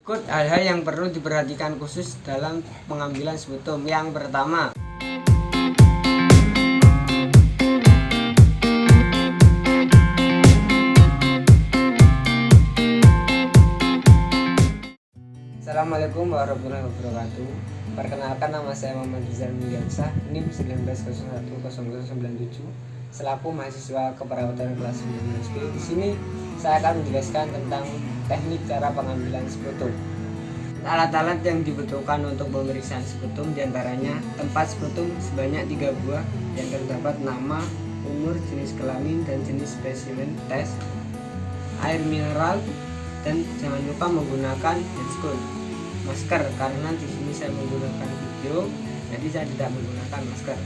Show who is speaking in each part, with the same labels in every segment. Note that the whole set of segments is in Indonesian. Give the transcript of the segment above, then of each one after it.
Speaker 1: Berikut hal-hal yang perlu diperhatikan khusus dalam pengambilan sputum. Yang pertama, Assalamualaikum warahmatullahi wabarakatuh. Perkenalkan, nama saya Muhammad Rizal Miliansyah, NIM 19010097, selaku mahasiswa keperawatan kelas 19B. Di sini saya akan menjelaskan tentang teknik cara pengambilan sputum. Alat-alat yang dibutuhkan untuk pemeriksaan sputum diantaranya tempat sputum sebanyak 3 buah yang terdapat nama, umur, jenis kelamin, dan jenis spesimen tes, air mineral, dan jangan lupa menggunakan handscoon, masker, karena di sini saya menggunakan video, jadi saya tidak menggunakan masker.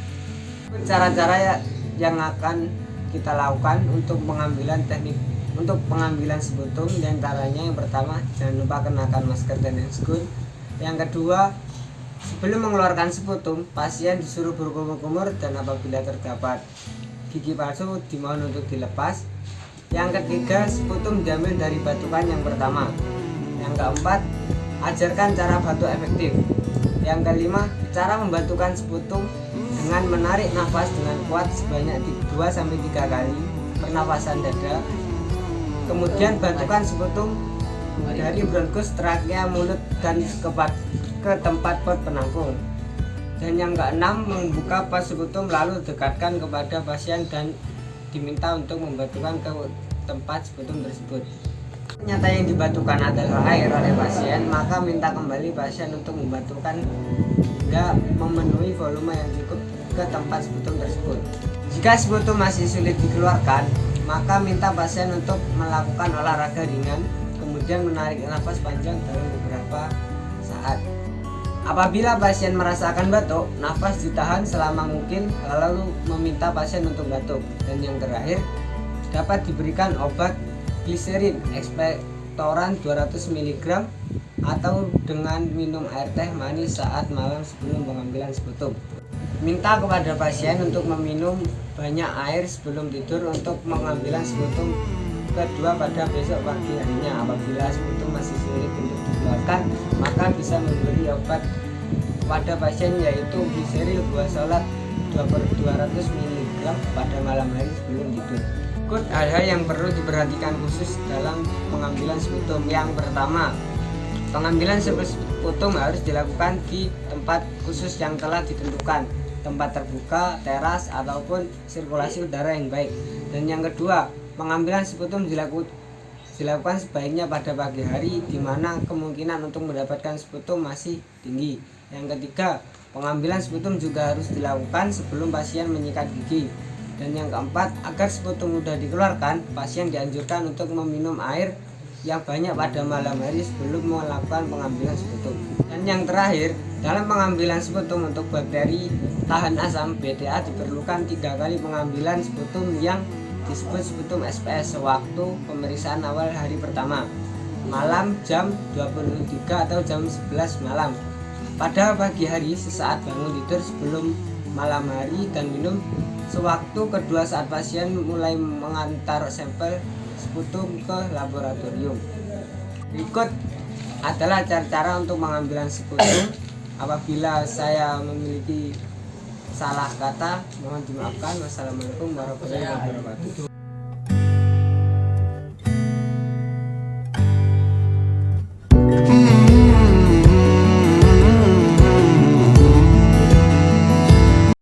Speaker 1: Cara-cara yang akan kita lakukan untuk pengambilan sputum diantaranya yang pertama, jangan lupa kenakan masker dan handscoon. Yang kedua, sebelum mengeluarkan sputum, pasien disuruh berkumur-kumur dan apabila terdapat gigi palsu dimohon untuk dilepas. Yang ketiga, sputum diambil dari batukan yang pertama. Yang keempat, ajarkan cara batuk efektif. Yang kelima, cara membatukan sputum dengan menarik nafas dengan kuat sebanyak 2-3 kali pernafasan dada. Kemudian batukan sputum dari bronkus, trakea, mulut, dan ke tempat pot penampung. Dan yang keenam, membuka pos sputum lalu dekatkan kepada pasien dan diminta untuk membatukan ke tempat sputum tersebut. Ternyata yang dibatukan adalah air oleh pasien, maka minta kembali pasien untuk membatukan hingga memenuhi volume yang cukup ke tempat sputum tersebut. Jika sputum masih sulit dikeluarkan, maka minta pasien untuk melakukan olahraga ringan, kemudian menarik nafas panjang dalam beberapa saat. Apabila pasien merasakan batuk, nafas ditahan selama mungkin, lalu meminta pasien untuk batuk. Dan yang terakhir, dapat diberikan obat gliserin ekspektoran 200 mg atau dengan minum air teh manis saat malam sebelum pengambilan sputum. Minta kepada pasien untuk meminum banyak air sebelum tidur untuk pengambilan sputum kedua pada besok pagi harinya. Apabila sputum masih sulit untuk dikeluarkan, maka bisa memberi obat pada pasien yaitu gliseril guasolat 200 mg pada malam hari sebelum tidur. Berikut hal-hal yang perlu diperhatikan khusus dalam pengambilan sputum. Yang pertama, pengambilan sputum harus dilakukan di tempat khusus yang telah ditentukan, tempat terbuka, teras, ataupun sirkulasi udara yang baik. Dan yang kedua, pengambilan sputum dilakukan sebaiknya pada pagi hari, di mana kemungkinan untuk mendapatkan sputum masih tinggi. Yang ketiga, pengambilan sputum juga harus dilakukan sebelum pasien menyikat gigi. Dan yang keempat, agar sputum mudah dikeluarkan, pasien dianjurkan untuk meminum air yang banyak pada malam hari sebelum melakukan pengambilan sputum. Dan yang terakhir, dalam pengambilan sputum untuk bakteri tahan asam BTA diperlukan 3 kali pengambilan sputum yang disebut sputum SPS sewaktu pemeriksaan awal hari pertama, malam jam 23 atau jam 11 malam, pada pagi hari sesaat bangun tidur sebelum malam hari, dan minum sewaktu kedua saat pasien mulai mengantar sampel sputum ke laboratorium. Berikut adalah cara-cara untuk pengambilan sputum. Apabila saya memiliki salah kata, mohon dimaafkan. Wassalamualaikum warahmatullahi wabarakatuh.